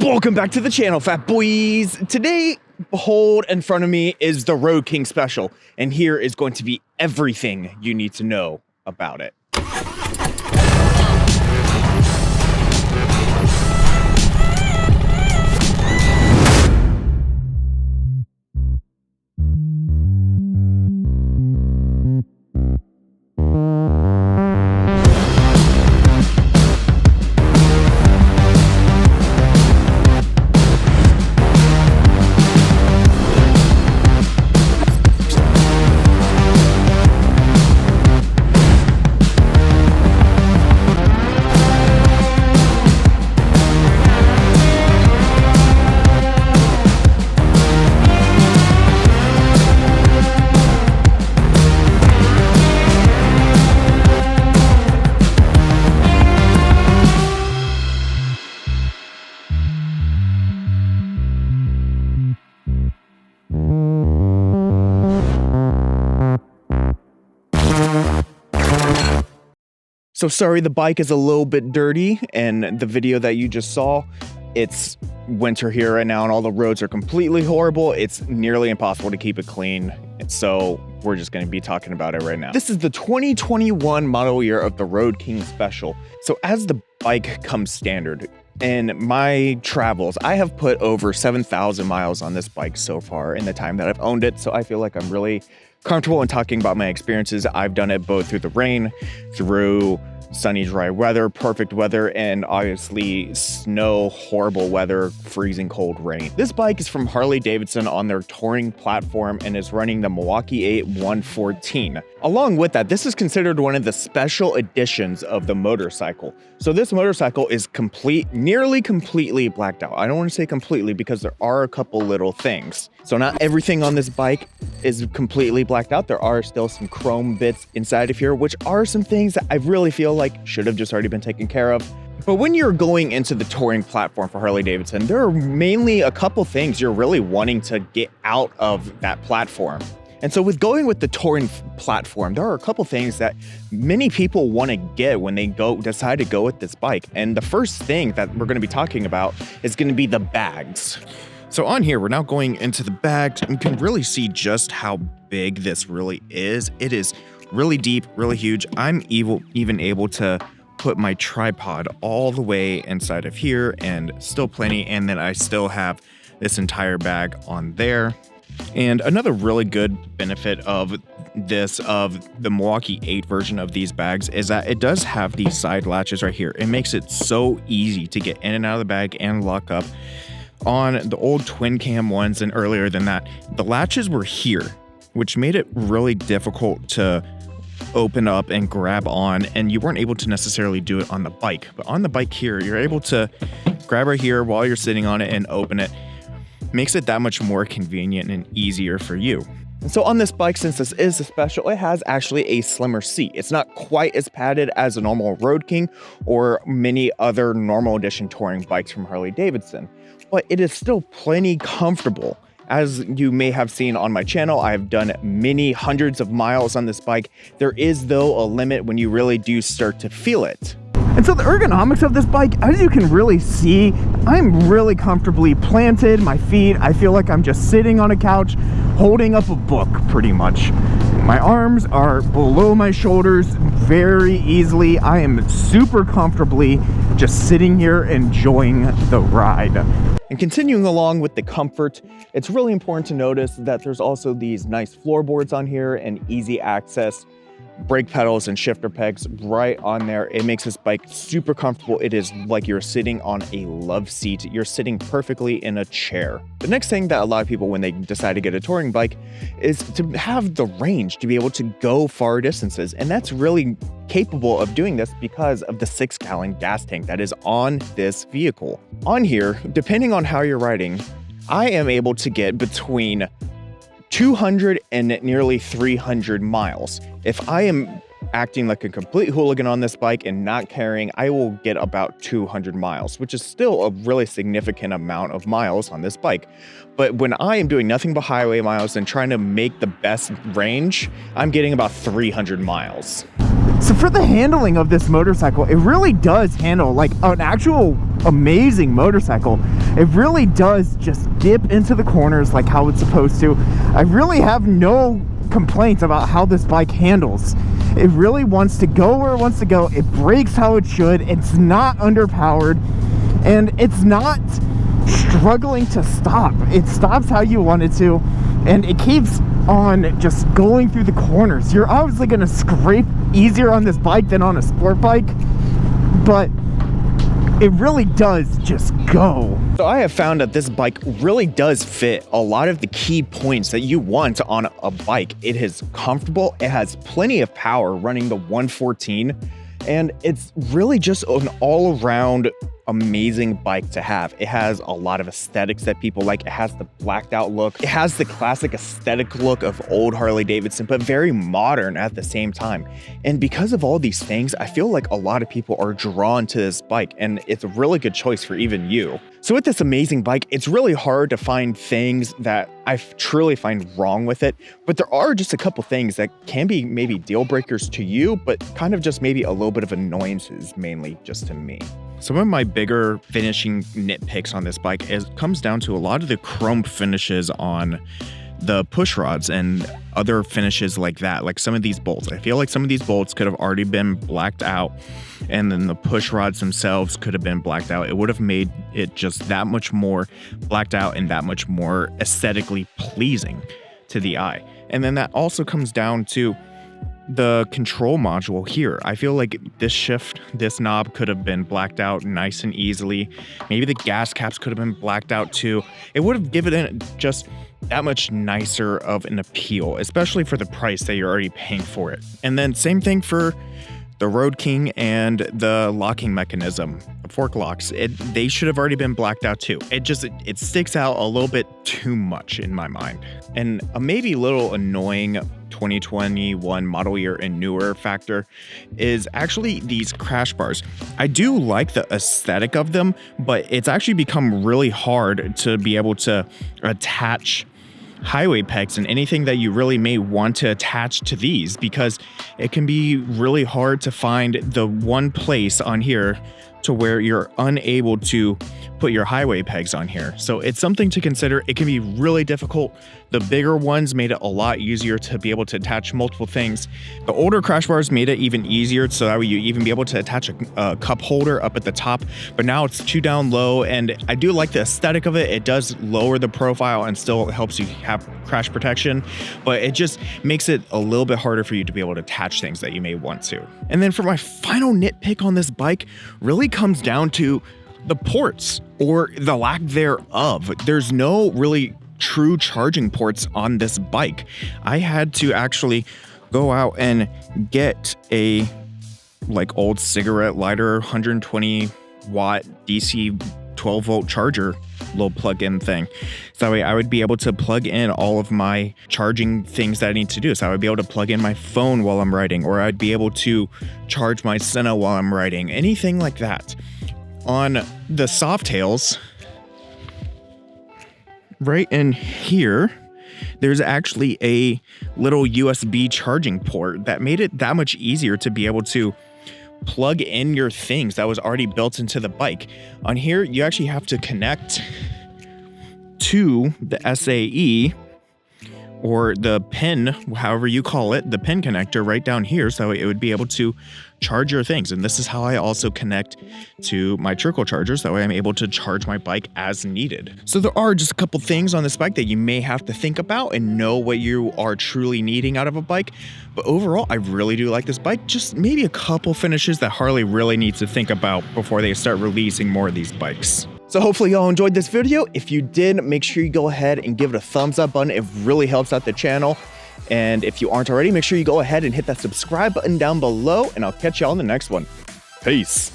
Welcome back to the channel, fat boys. Today, behold, in front of me is the Road King Special, and here is going to be everything you need to know about it. So sorry, the bike is a little bit dirty, and the video that you just saw, it's winter here right now and all the roads are completely horrible. It's nearly impossible to keep it clean. And so we're just going to be talking about it right now. This is the 2021 model year of the Road King Special. So as the bike comes standard, in my travels, I have put over 7,000 miles on this bike so far in the time that I've owned it. So I feel like I'm really comfortable in talking about my experiences. I've done it both through the rain, through sunny, dry weather, perfect weather, and obviously snow, horrible weather, freezing cold rain. This bike is from Harley-Davidson on their touring platform and is running the Milwaukee 8 114. Along with that, this is considered one of the special editions of the motorcycle. So this motorcycle is nearly completely blacked out. I don't want to say completely because there are a couple little things. So not everything on this bike is completely blacked out. There are still some chrome bits inside of here, which are some things that I really feel like should have just already been taken care of. But when you're going into the touring platform for Harley-Davidson, there are mainly a couple things you're really wanting to get out of that platform. And so with going with the touring platform, there are a couple things that many people want to get when they decide to go with this bike. And the first thing that we're going to be talking about is going to be the bags. So on here, we're now going into the bags, and you can really see just how big this really is. It is really deep, really huge. I'm even able to put my tripod all the way inside of here and still plenty. And then I still have this entire bag on there. And another really good benefit of the Milwaukee 8 version of these bags is that it does have these side latches right here. It makes it so easy to get in and out of the bag and lock up. On the old twin cam ones and earlier than that, the latches were here, which made it really difficult to open up and grab on, and you weren't able to necessarily do it on the bike. But on the bike here, you're able to grab right here while you're sitting on it and open it. Makes it that much more convenient and easier for you. So on this bike, since this is a special, it has actually a slimmer seat. It's not quite as padded as a normal Road King or many other normal edition touring bikes from Harley-Davidson, but it is still plenty comfortable. As you may have seen on my channel, I have done many hundreds of miles on this bike. There is, though, a limit when you really do start to feel it. And so the ergonomics of this bike, as you can really see, I'm really comfortably planted. My feet, I feel like I'm just sitting on a couch, holding up a book, pretty much. My arms are below my shoulders very easily. I am super comfortably just sitting here enjoying the ride. And continuing along with the comfort, it's really important to notice that there's also these nice floorboards on here and easy access brake pedals and shifter pegs right on there. It makes this bike super comfortable. It is like you're sitting on a love seat. You're sitting perfectly in a chair. The next thing that a lot of people, when they decide to get a touring bike, is to have the range to be able to go far distances. And that's really capable of doing this because of the 6-gallon gas tank that is on this vehicle. On here, depending on how you're riding, I am able to get between 200 and nearly 300 miles. If I am acting like a complete hooligan on this bike and not caring, I will get about 200 miles, which is still a really significant amount of miles on this bike. But when I am doing nothing but highway miles and trying to make the best range, I'm getting about 300 miles. So for the handling of this motorcycle, it really does handle like an actual amazing motorcycle. It really does just dip into the corners like how it's supposed to. I really have no complaints about how this bike handles. It really wants to go where it wants to go. It brakes how it should. It's not underpowered, and it's not struggling to stop. It stops how you want it to, and it keeps on just going through the corners. You're obviously going to scrape easier on this bike than on a sport bike, but it really does just go. So I have found that this bike really does fit a lot of the key points that you want on a bike. It is comfortable, it has plenty of power running the 114, and it's really just an all-around amazing bike to have. It has a lot of aesthetics that people like. It has the blacked out look. It has the classic aesthetic look of old Harley-Davidson, but very modern at the same time. And because of all these things, I feel like a lot of people are drawn to this bike, and it's a really good choice for even you. So with this amazing bike, it's really hard to find things that I truly find wrong with it, but there are just a couple things that can be maybe deal breakers to you, but kind of just maybe a little bit of annoyances, mainly just to me. Some of my bigger finishing nitpicks on this bike comes down to a lot of the chrome finishes on the push rods and other finishes like that, like some of these bolts. I feel like some of these bolts could have already been blacked out, and then the push rods themselves could have been blacked out. It would have made it just that much more blacked out and that much more aesthetically pleasing to the eye. And then that also comes down to the control module here. I feel like this knob could have been blacked out nice and easily. Maybe the gas caps could have been blacked out too. It would have given it just that much nicer of an appeal, especially for the price that you're already paying for it. And then same thing for the Road King and the locking mechanism, the fork locks. They should have already been blacked out too. It sticks out a little bit too much in my mind. And a maybe little annoying 2021 model year and newer factor is actually these crash bars. I do like the aesthetic of them, but it's actually become really hard to be able to attach highway pegs and anything that you really may want to attach to these, because it can be really hard to find the one place on here to where you're unable to put your highway pegs on here. So it's something to consider. It can be really difficult. The bigger ones made it a lot easier to be able to attach multiple things. The older crash bars made it even easier, so that way you even be able to attach a cup holder up at the top, but now it's too down low, and I do like the aesthetic of it. It does lower the profile and still helps you have crash protection, but it just makes it a little bit harder for you to be able to attach things that you may want to. And then for my final nitpick on this bike really comes down to the ports, or the lack thereof. There's no really true charging ports on this bike. I had to actually go out and get a old cigarette lighter 120 watt DC 12 volt charger, little plug-in thing, so that way I would be able to plug in all of my charging things that I need to do. So I would be able to plug in my phone while I'm riding, or I'd be able to charge my Senna while I'm riding, anything like that. On the Softails, right in here, there's actually a little USB charging port that made it that much easier to be able to plug in your things that was already built into the bike. On here, you actually have to connect to the SAE, or the pin, however you call it, the pin connector right down here, so it would be able to charge your things. And this is how I also connect to my trickle chargers. That way I'm able to charge my bike as needed. So there are just a couple things on this bike that you may have to think about and know what you are truly needing out of a bike. But overall, I really do like this bike. Just maybe a couple finishes that Harley really needs to think about before they start releasing more of these bikes. So hopefully y'all enjoyed this video. If you did, make sure you go ahead and give it a thumbs up button. It really helps out the channel. And if you aren't already, make sure you go ahead and hit that subscribe button down below, and I'll catch y'all in the next one. Peace.